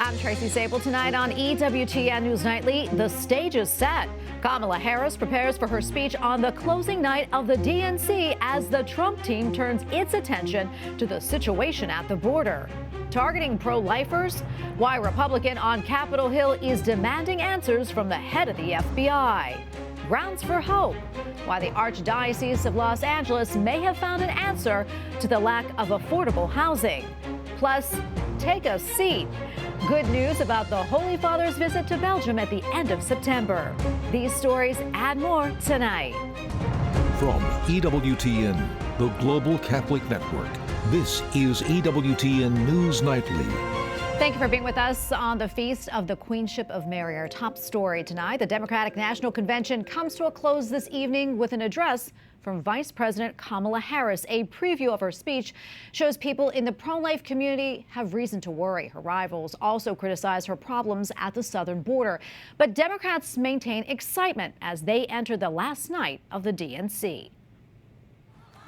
I'm Tracy Sabol. Tonight on EWTN News Nightly, the stage is set. Kamala Harris prepares for her speech on the closing night of the DNC as the Trump team turns its attention to the situation at the border. Targeting pro-lifers, why Republican on Capitol Hill is demanding answers from the head of the FBI. Grounds for hope, why the Archdiocese of Los Angeles may have found an answer to the lack of affordable housing. Plus, take a seat. Good news about the Holy Father's visit to Belgium at the end of September. These stories and more tonight. From EWTN, the Global Catholic Network, this is EWTN News Nightly. Thank you for being with us on the Feast of the Queenship of Mary. Our top story tonight, the Democratic National Convention comes to a close this evening with an address from Vice President Kamala Harris. A preview of her speech shows people in the pro-life community have reason to worry. Her rivals also criticize her problems at the southern border. But Democrats maintain excitement as they enter the last night of the DNC.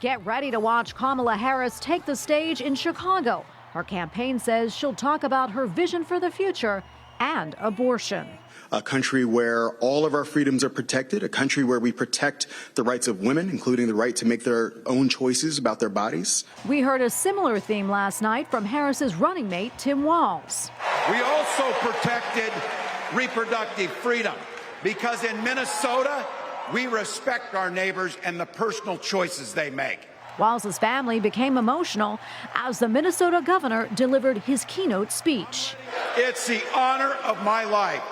Get ready to watch Kamala Harris take the stage in Chicago. Her campaign says she'll talk about her vision for the future and abortion. A country where all of our freedoms are protected, a country where we protect the rights of women, including the right to make their own choices about their bodies. We heard a similar theme last night from Harris's running mate, Tim Walz. We also protected reproductive freedom because in Minnesota, we respect our neighbors and the personal choices they make. Walz's family became emotional as the Minnesota governor delivered his keynote speech. It's the honor of my life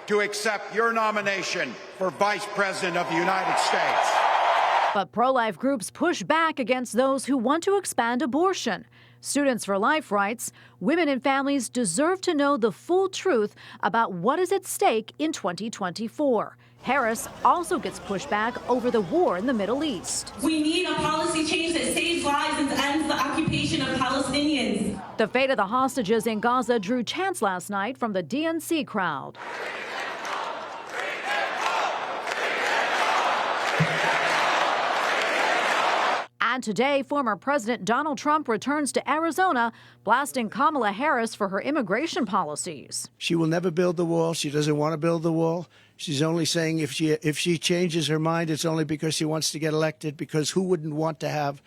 to accept your nomination for Vice President of the United States. But pro-life groups push back against those who want to expand abortion. Students for Life writes, women and families deserve to know the full truth about what is at stake in 2024. Harris also gets pushback over the war in the Middle East. We need a policy change that saves lives and ends the occupation of Palestinians. The fate of the hostages in Gaza drew chants last night from the DNC crowd. And today, former President Donald Trump returns to Arizona, blasting Kamala Harris for her immigration policies. She will never build the wall. She doesn't want to build the wall. She's only saying if she changes her mind, it's only because she wants to get elected, because who wouldn't want to have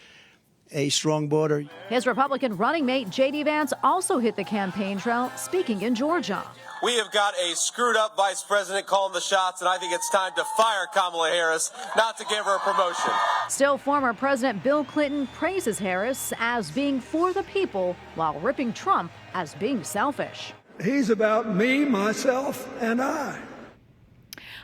a strong border? His Republican running mate, J.D. Vance, also hit the campaign trail, speaking in Georgia. We have got a screwed-up vice president calling the shots, and I think it's time to fire Kamala Harris, not to give her a promotion. Still, former President Bill Clinton praises Harris as being for the people while ripping Trump as being selfish. He's about me, myself, and I.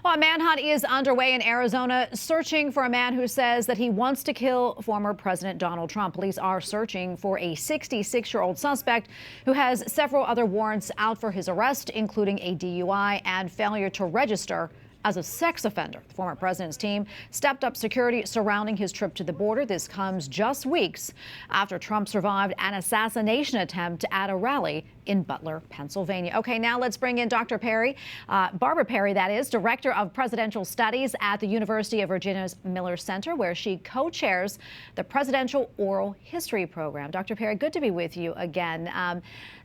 Well, a manhunt is underway in Arizona, searching for a man who says that he wants to kill former President Donald Trump. Police are searching for a 66-year-old suspect who has several other warrants out for his arrest, including a DUI and failure to register as a sex offender. The former president's team stepped up security surrounding his trip to the border. This comes just weeks after Trump survived an assassination attempt at a rally in Butler, Pennsylvania. Okay, now let's bring in Dr. Perry, Barbara Perry, that is, Director of Presidential Studies at the University of Virginia's Miller Center, where she co-chairs the Presidential Oral History Program. Dr. Perry, good to be with you again.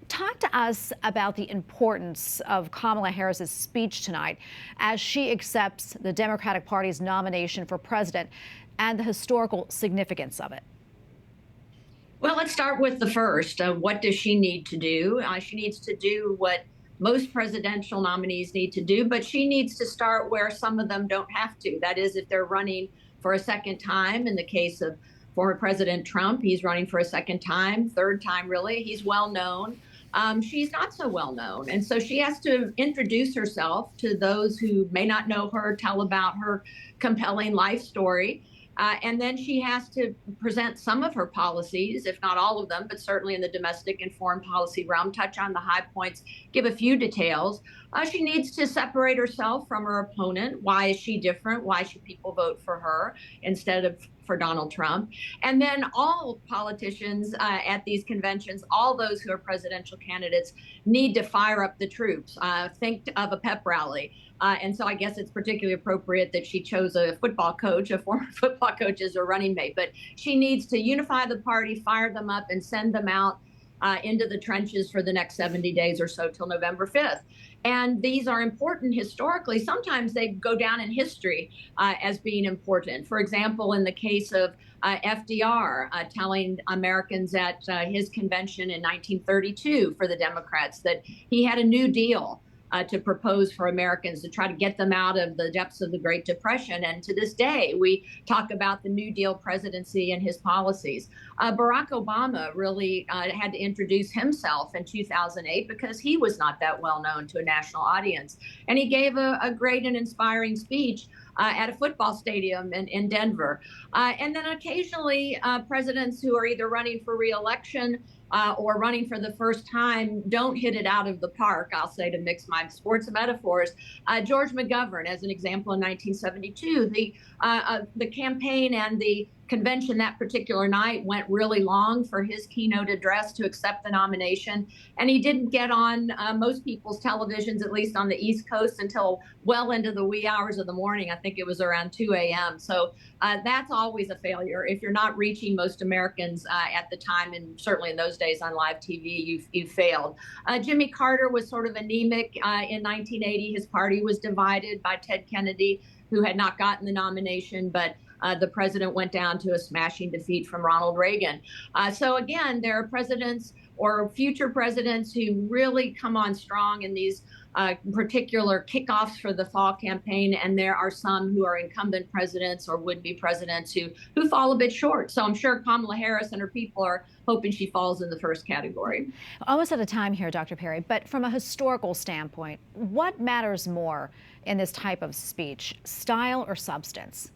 Talk to us about the importance of Kamala Harris's speech tonight as she accepts the Democratic Party's nomination for president and the historical significance of it. Well, let's start with the first. What does she need to do? She needs to do what most presidential nominees need to do, but she needs to start where some of them don't have to. That is, if they're running for a second time. In the case of former President Trump, he's running for a second time, third time really. He's well known. She's not so well known. And so she has to introduce herself to those who may not know her, tell about her compelling life story. And then she has to present some of her policies, if not all of them, but certainly in the domestic and foreign policy realm, touch on the high points, give a few details. She needs to separate herself from her opponent. Why is she different? Why should people vote for her instead of for Donald Trump? And then all politicians at these conventions, all those who are presidential candidates, need to fire up the troops. Think of a pep rally. And so I guess it's particularly appropriate that she chose a football coach, a former football coach, as a running mate. But she needs to unify the party, fire them up, and send them out into the trenches for the next 70 days or so till November 5th. And these are important historically. Sometimes they go down in history as being important. For example, in the case of FDR telling Americans at his convention in 1932 for the Democrats that he had a New Deal to propose for Americans to try to get them out of the depths of the Great Depression. And to this day, we talk about the New Deal presidency and his policies. Barack Obama really had to introduce himself in 2008 because he was not that well known to a national audience. And he gave a great and inspiring speech at a football stadium in Denver. And then occasionally presidents who are either running for re-election or running for the first time don't hit it out of the park, I'll say, to mix my sports metaphors. George McGovern, as an example, in 1972, the campaign and the convention that particular night went really long for his keynote address to accept the nomination. And he didn't get on most people's televisions, at least on the East Coast, until well into the wee hours of the morning. I think it was around 2 a.m. So that's always a failure. If you're not reaching most Americans at the time, and certainly in those days on live TV, you failed. Jimmy Carter was sort of anemic in 1980. His party was divided by Ted Kennedy, who had not gotten the nomination, but the president went down to a smashing defeat from Ronald Reagan. So again, there are presidents or future presidents who really come on strong in these particular kickoffs for the fall campaign, and there are some who are incumbent presidents or would-be presidents who fall a bit short. So I'm sure Kamala Harris and her people are hoping she falls in the first category. Almost out of time here, Dr. Perry, but from a historical standpoint, what matters more in this type of speech, style or substance?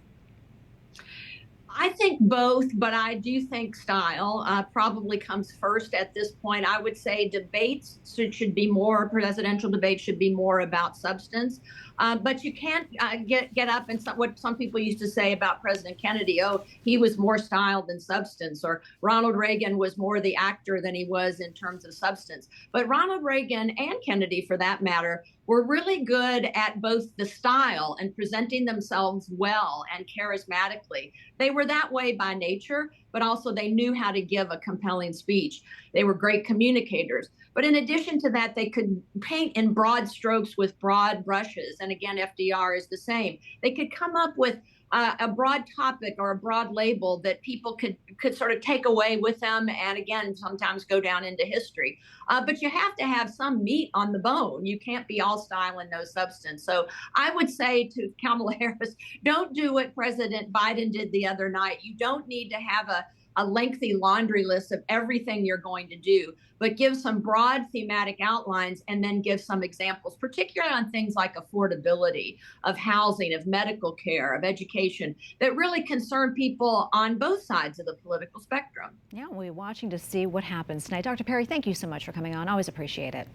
I think both, but I do think style probably comes first at this point. I would say debates should be more, presidential debates should be more about substance. But you can't get up and what some people used to say about President Kennedy, oh, he was more style than substance, or Ronald Reagan was more the actor than he was in terms of substance. But Ronald Reagan and Kennedy, for that matter, were really good at both the style and presenting themselves well and charismatically. They were that way by nature, but also they knew how to give a compelling speech. They were great communicators. But in addition to that, they could paint in broad strokes with broad brushes. And again, FDR is the same. They could come up with a broad topic or a broad label that people could sort of take away with them and, again, sometimes go down into history. But you have to have some meat on the bone. You can't be all style and no substance. So I would say to Kamala Harris, don't do what President Biden did the other night. You don't need to have a lengthy laundry list of everything you're going to do, but give some broad thematic outlines and then give some examples, particularly on things like affordability, of housing, of medical care, of education, that really concern people on both sides of the political spectrum. Yeah, we're watching to see what happens tonight. Dr. Perry, thank you so much for coming on. Always appreciate it.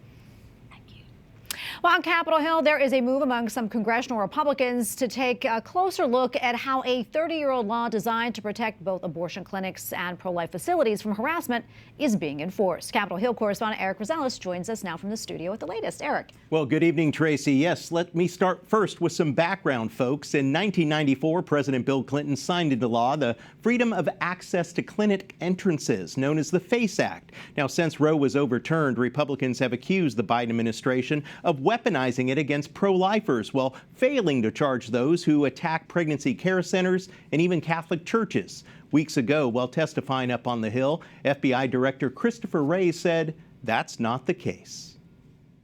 Well, on Capitol Hill, there is a move among some congressional Republicans to take a closer look at how a 30-year-old law designed to protect both abortion clinics and pro-life facilities from harassment is being enforced. Capitol Hill correspondent Eric Rosales joins us now from the studio with the latest. Eric. Well, good evening, Tracy. Yes, let me start first with some background, folks. In 1994, President Bill Clinton signed into law the Freedom of Access to Clinic Entrances, known as the FACE Act. Now, since Roe was overturned, Republicans have accused the Biden administration of weaponizing it against pro-lifers while failing to charge those who attack pregnancy care centers and even Catholic churches. Weeks ago, while testifying up on the Hill, FBI Director Christopher Wray said that's not the case.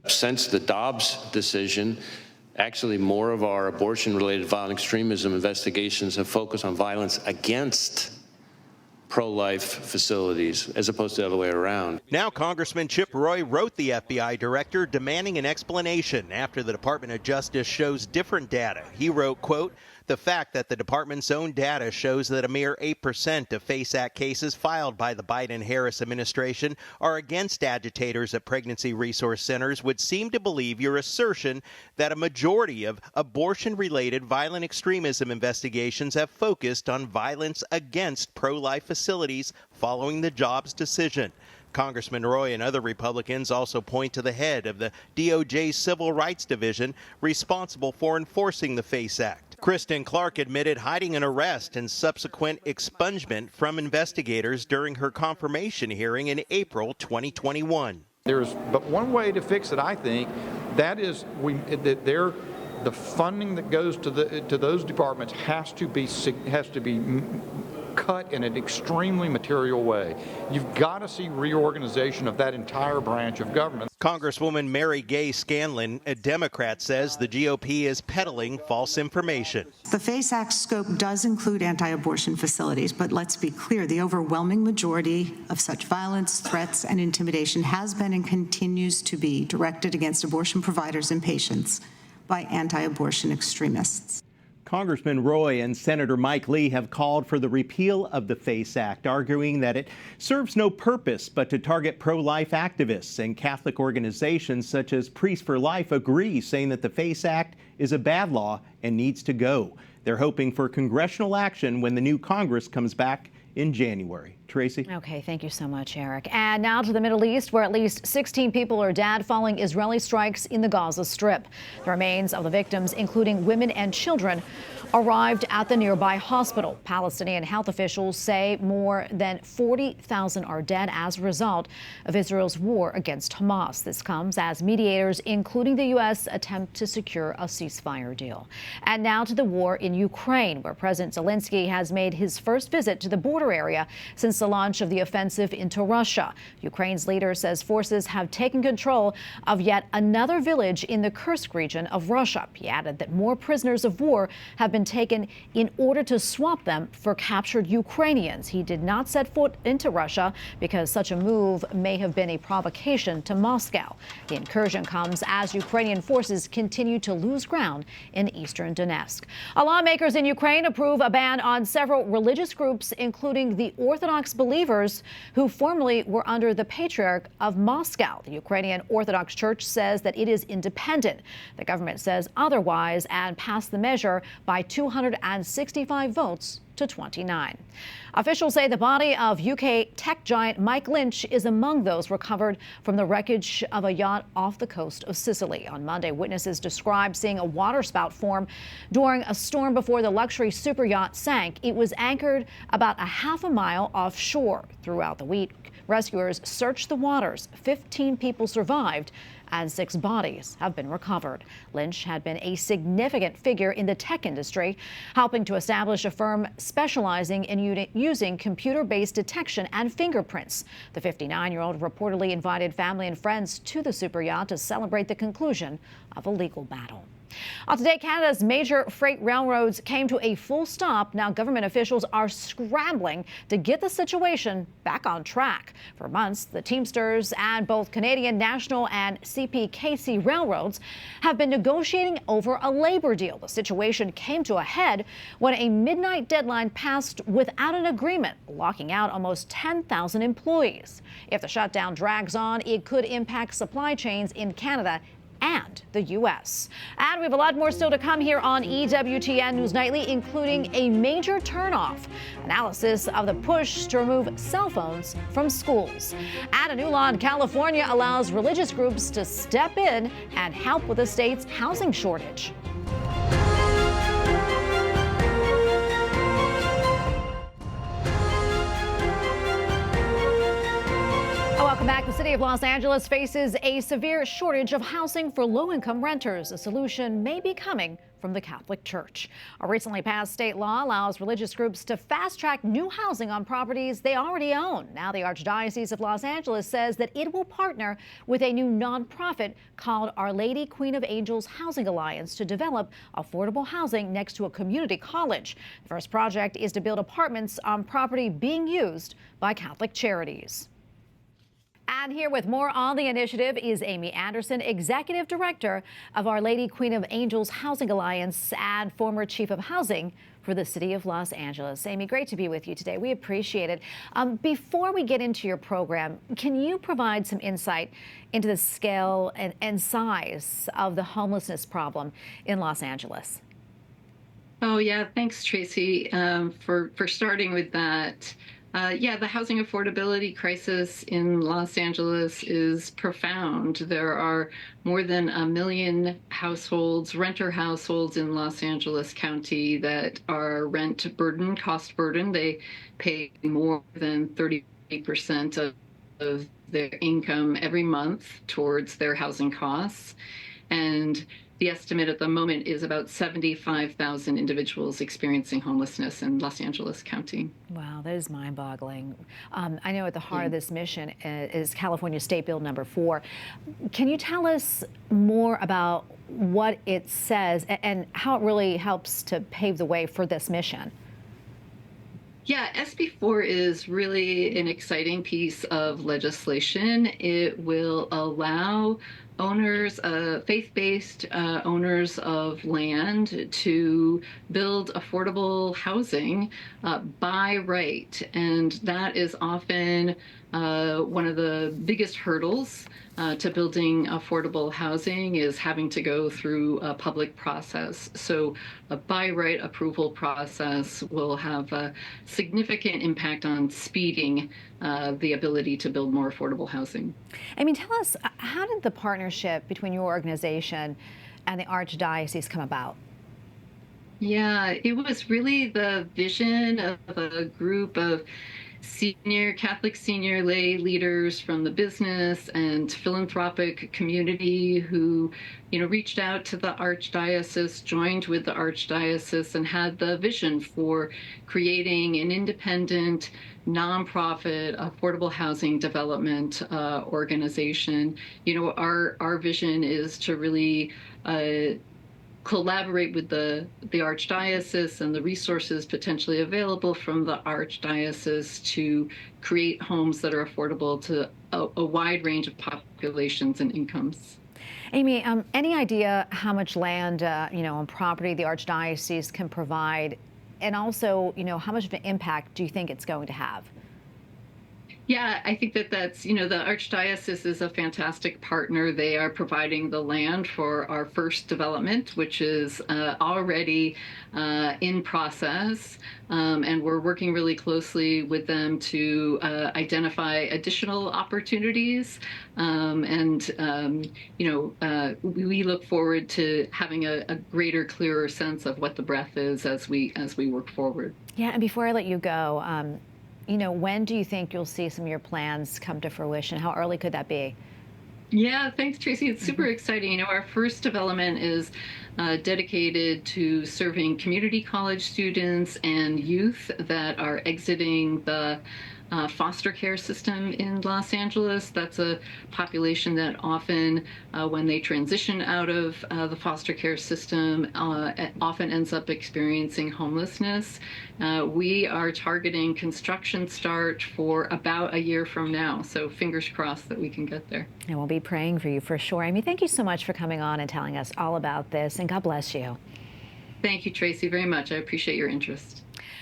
Since the Dobbs decision, actually more of our abortion-related violent extremism investigations have focused on violence against pro-life facilities, as opposed to the other way around. Now, Congressman Chip Roy wrote the FBI director demanding an explanation after the Department of Justice shows different data. He wrote, quote, the fact that the department's own data shows that a mere 8% of FACE Act cases filed by the Biden-Harris administration are against agitators at pregnancy resource centers would seem to believe your assertion that a majority of abortion-related violent extremism investigations have focused on violence against pro-life facilities following the Dobbs decision. Congressman Roy and other Republicans also point to the head of the DOJ's Civil Rights Division responsible for enforcing the FACE Act. Kristen Clark admitted hiding an arrest and subsequent expungement from investigators during her confirmation hearing in April 2021. There's but one way to fix it, I think. That is, the funding that goes to those departments has to be cut in an extremely material way. You've got to see reorganization of that entire branch of government. Congresswoman Mary Gay Scanlon, a Democrat, says the GOP is peddling false information. The FACE Act scope does include anti-abortion facilities, but let's be clear, the overwhelming majority of such violence, threats, and intimidation has been and continues to be directed against abortion providers and patients by anti-abortion extremists. Congressman Roy and Senator Mike Lee have called for the repeal of the FACE Act, arguing that it serves no purpose but to target pro-life activists. And Catholic organizations such as Priests for Life agree, saying that the FACE Act is a bad law and needs to go. They're hoping for congressional action when the new Congress comes back in January. Tracy? Okay, thank you so much, Eric. And now to the Middle East, where at least 16 people are dead following Israeli strikes in the Gaza Strip. The remains of the victims, including women and children, arrived at the nearby hospital. Palestinian health officials say more than 40,000 are dead as a result of Israel's war against Hamas. This comes as mediators, including the U.S., attempt to secure a ceasefire deal. And now to the war in Ukraine, where President Zelensky has made his first visit to the border area since the launch of the offensive into Russia. Ukraine's leader says forces have taken control of yet another village in the Kursk region of Russia. He added that more prisoners of war have been taken in order to swap them for captured Ukrainians. He did not set foot into Russia because such a move may have been a provocation to Moscow. The incursion comes as Ukrainian forces continue to lose ground in eastern Donetsk. Lawmakers in Ukraine approve a ban on several religious groups, including the Orthodox believers who formerly were under the Patriarch of Moscow. The Ukrainian Orthodox Church says that it is independent. The government says otherwise and passed the measure by 265 votes to 29. Officials say the body of UK tech giant Mike Lynch is among those recovered from the wreckage of a yacht off the coast of Sicily. On Monday, witnesses described seeing a waterspout form during a storm before the luxury super yacht sank. It was anchored about a half a mile offshore. Throughout the week, rescuers searched the waters. 15 people survived and 6 bodies have been recovered. Lynch had been a significant figure in the tech industry, helping to establish a firm specializing in using computer-based detection and fingerprints. The 59-year-old reportedly invited family and friends to the super yacht to celebrate the conclusion of a legal battle. Today, Canada's major freight railroads came to a full stop. Now, government officials are scrambling to get the situation back on track. For months, the Teamsters and both Canadian National and CPKC railroads have been negotiating over a labor deal. The situation came to a head when a midnight deadline passed without an agreement, locking out almost 10,000 employees. If the shutdown drags on, it could impact supply chains in Canada and the U.S. And we have a lot more still to come here on EWTN News Nightly, including a major turnoff, analysis of the push to remove cell phones from schools. And a new law in California allows religious groups to step in and help with the state's housing shortage. Welcome back. The city of Los Angeles faces a severe shortage of housing for low-income renters. A solution may be coming from the Catholic Church. A recently passed state law allows religious groups to fast-track new housing on properties they already own. Now the Archdiocese of Los Angeles says that it will partner with a new nonprofit called Our Lady Queen of Angels Housing Alliance to develop affordable housing next to a community college. The first project is to build apartments on property being used by Catholic charities. And here with more on the initiative is Amy Anderson, Executive Director of Our Lady Queen of Angels Housing Alliance and former Chief of Housing for the City of Los Angeles. Amy, great to be with you today. We appreciate it. Before we get into your program, can you provide some insight into the scale and size of the homelessness problem in Los Angeles? Oh, yeah. Thanks, Tracy, for starting with that. Yeah, the housing affordability crisis in Los Angeles is profound. There are more than 1 million households, renter households in Los Angeles County that are rent burdened, cost burdened. They pay more than 30% of their income every month towards their housing costs. And the estimate at the moment is about 75,000 individuals experiencing homelessness in Los Angeles County. Wow, that is mind-boggling. I know at the heart of this mission is California State Bill number 4. Can you tell us more about what it says and how it really helps to pave the way for this mission? Yeah, SB 4 is really an exciting piece of legislation. It will allow owners, faith-based owners of land to build affordable housing by right. And that is often one of the biggest hurdles to building affordable housing is having to go through a public process. So a by right approval process will have a significant impact on speeding the ability to build more affordable housing. I mean, tell us, how did the partnership between your organization and the Archdiocese come about? Yeah, it was really the vision of a group of Catholic senior lay leaders from the business and philanthropic community who, reached out to the Archdiocese, joined with the Archdiocese, and had the vision for creating an independent, nonprofit, affordable housing development organization. Our vision is to really collaborate with the Archdiocese and the resources potentially available from the Archdiocese to create homes that are affordable to a wide range of populations and incomes. Amy, any idea how much land, and property the Archdiocese can provide? And also, how much of an impact do you think it's going to have? Yeah, I think that's, the Archdiocese is a fantastic partner. They are providing the land for our first development, which is already in process. And we're working really closely with them to identify additional opportunities. We look forward to having a greater, clearer sense of what the breadth is as we work forward. Yeah, and before I let you go, when do you think you'll see some of your plans come to fruition? How early could that be? Yeah, thanks, Tracy. It's super exciting. Our first development is dedicated to serving community college students and youth that are exiting the foster care system in Los Angeles. That's a population that often, when they transition out of the foster care system, often ends up experiencing homelessness. We are targeting construction start for about a year from now, so fingers crossed that we can get there. And we'll be praying for you for sure. Amy, thank you so much for coming on and telling us all about this, and God bless you. Thank you, Tracy, very much. I appreciate your interest.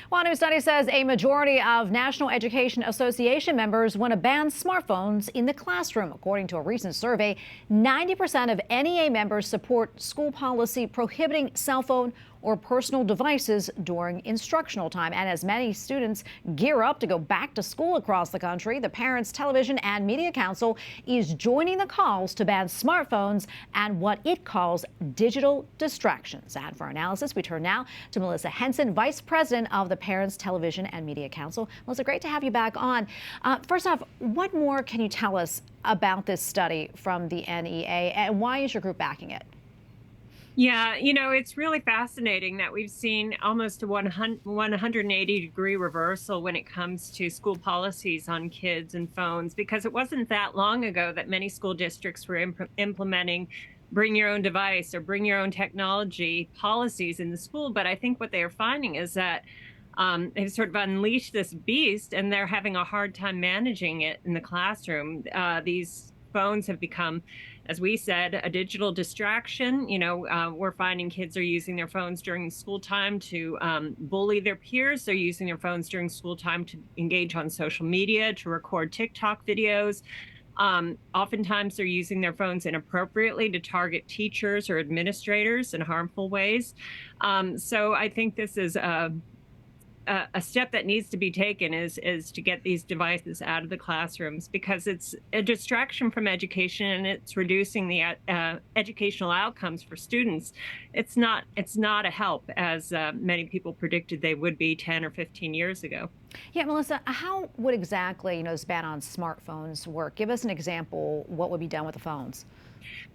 Well, a new study says a majority of National Education Association members want to ban smartphones in the classroom. According to a recent survey, 90% of NEA members support school policy prohibiting cell phone or personal devices during instructional time. And as many students gear up to go back to school across the country, the Parents, Television and Media Council is joining the calls to ban smartphones and what it calls digital distractions. And for our analysis, we turn now to Melissa Henson, Vice President of the Parents, Television and Media Council. Melissa, great to have you back on. First off, what more can you tell us about this study from the NEA, and why is your group backing it? Yeah, it's really fascinating that we've seen almost a 180-degree reversal when it comes to school policies on kids and phones, because it wasn't that long ago that many school districts were implementing bring your own device or bring your own technology policies in the school. But I think what they are finding is that they've sort of unleashed this beast, and they're having a hard time managing it in the classroom. These phones have become, as we said, a digital distraction. We're finding kids are using their phones during school time to bully their peers. They're using their phones during school time to engage on social media, to record TikTok videos. Oftentimes they're using their phones inappropriately to target teachers or administrators in harmful ways. So I think this is a a step that needs to be taken is to get these devices out of the classrooms, because it's a distraction from education and it's reducing the educational outcomes for students. It's not a help, as many people predicted they would be 10 or 15 years ago. Yeah, Melissa, how would exactly, this ban on smartphones work? Give us an example. What would be done with the phones?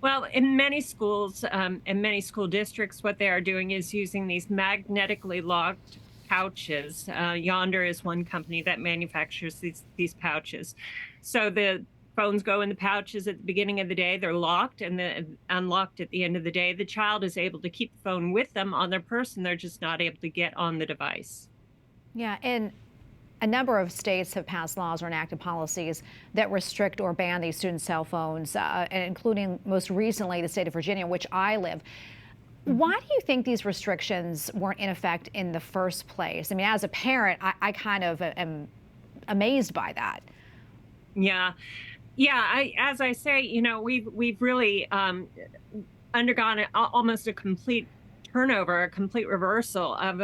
Well, in many schools and many school districts, what they are doing is using these magnetically locked pouches. Yonder is one company that manufactures these pouches. So the phones go in the pouches at the beginning of the day. They're locked and then unlocked at the end of the day. The child is able to keep the phone with them on their person. They're just not able to get on the device. Yeah, and a number of states have passed laws or enacted policies that restrict or ban these students' cell phones, including most recently the state of Virginia, which I live. Why do you think these restrictions weren't in effect in the first place? I mean, as a parent, I kind of am amazed by that. Yeah. As I say, we've really undergone almost a complete turnover, a complete reversal of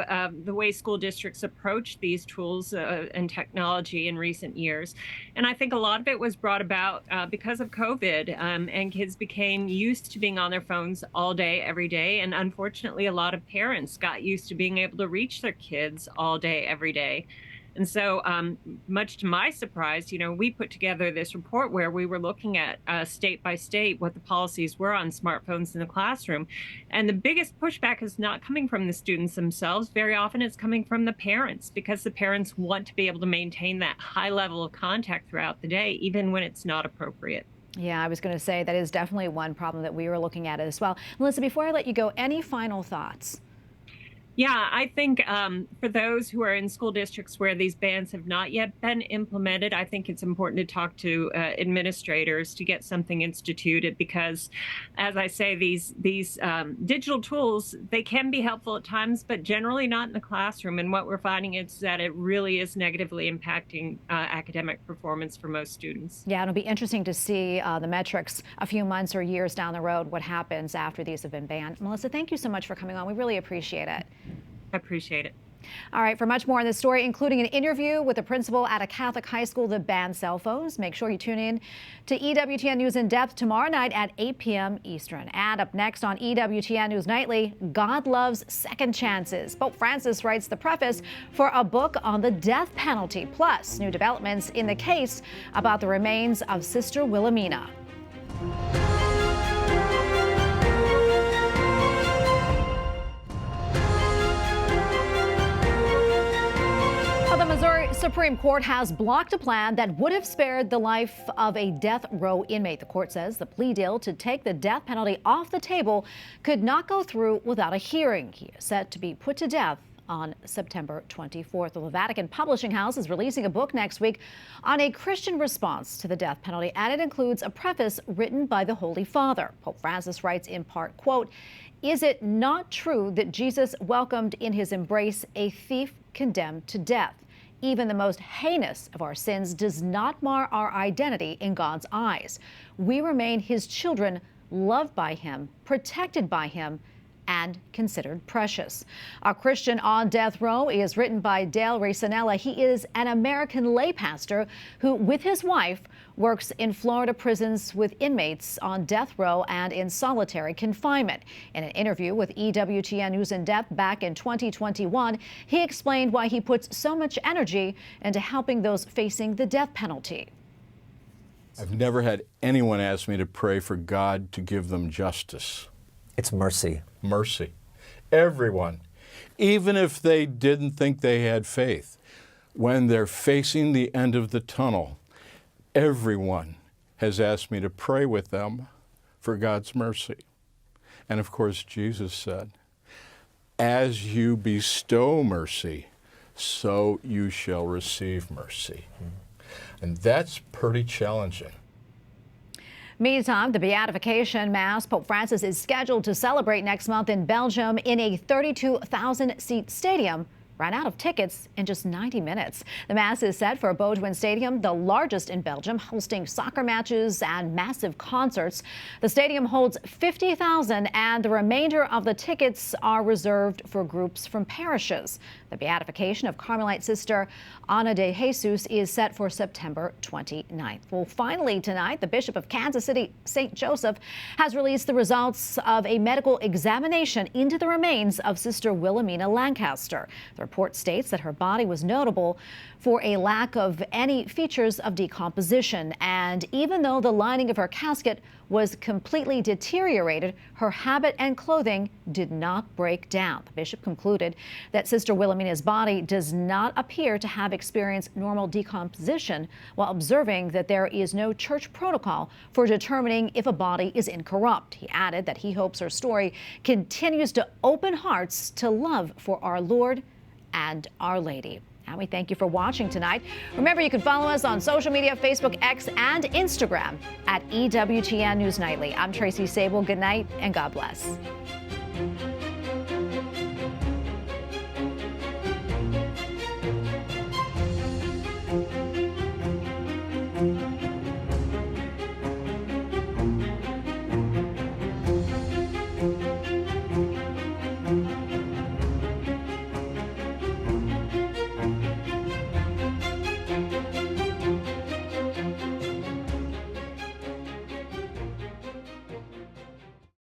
the way school districts approach these tools and technology in recent years. And I think a lot of it was brought about because of COVID, and kids became used to being on their phones all day, every day. And unfortunately, a lot of parents got used to being able to reach their kids all day, every day. And so, much to my surprise, we put together this report where we were looking at state by state what the policies were on smartphones in the classroom. And the biggest pushback is not coming from the students themselves. Very often it's coming from the parents, because the parents want to be able to maintain that high level of contact throughout the day, even when it's not appropriate. Yeah, I was going to say that is definitely one problem that we were looking at as well. Melissa, before I let you go, any final thoughts? Yeah, I think for those who are in school districts where these bans have not yet been implemented, I think it's important to talk to administrators to get something instituted, because, as I say, these digital tools, they can be helpful at times, but generally not in the classroom. And what we're finding is that it really is negatively impacting academic performance for most students. Yeah, it'll be interesting to see the metrics a few months or years down the road, what happens after these have been banned. Melissa, thank you so much for coming on. We really appreciate it. I appreciate it. All right, for much more on this story, including an interview with a principal at a Catholic high school that bans cell phones, make sure you tune in to EWTN News in Depth tomorrow night at 8 p.m. Eastern. And up next on EWTN News Nightly, God loves second chances. Pope Francis writes the preface for a book on the death penalty, plus new developments in the case about the remains of Sister Wilhelmina. The Missouri Supreme Court has blocked a plan that would have spared the life of a death row inmate. The court says the plea deal to take the death penalty off the table could not go through without a hearing. He is set to be put to death on September 24th. The Vatican Publishing House is releasing a book next week on a Christian response to the death penalty, and it includes a preface written by the Holy Father. Pope Francis writes in part, quote, "Is it not true that Jesus welcomed in his embrace a thief condemned to death? Even the most heinous of our sins does not mar our identity in God's eyes. We remain his children, loved by him, protected by him, and considered precious." A Christian on Death Row is written by Dale Recinella. He is an American lay pastor who, with his wife, works in Florida prisons with inmates on death row and in solitary confinement. In an interview with EWTN News in Depth back in 2021, he explained why he puts so much energy into helping those facing the death penalty. I've never had anyone ask me to pray for God to give them justice. It's mercy. Mercy. Everyone, even if they didn't think they had faith, when they're facing the end of the tunnel, everyone has asked me to pray with them for God's mercy. And of course, Jesus said, "As you bestow mercy, so you shall receive mercy." And that's pretty challenging. Meantime, the Beatification Mass Pope Francis is scheduled to celebrate next month in Belgium in a 32,000-seat stadium ran out of tickets in just 90 minutes. The Mass is set for Beauduin Stadium, the largest in Belgium, hosting soccer matches and massive concerts. The stadium holds 50,000, and the remainder of the tickets are reserved for groups from parishes. The beatification of Carmelite sister Ana de Jesus is set for September 29th. Well, finally tonight, the Bishop of Kansas City, St. Joseph, has released the results of a medical examination into the remains of Sister Wilhelmina Lancaster. The report states that her body was notable for a lack of any features of decomposition, and even though the lining of her casket was completely deteriorated, her habit and clothing did not break down. The bishop concluded that Sister Wilhelmina's body does not appear to have experienced normal decomposition, while observing that there is no church protocol for determining if a body is incorrupt. He added that he hopes her story continues to open hearts to love for our Lord and Our Lady. And we thank you for watching tonight. Remember, you can follow us on social media, Facebook, X, and Instagram at EWTN News Nightly. I'm Tracy Sabol. Good night and God bless.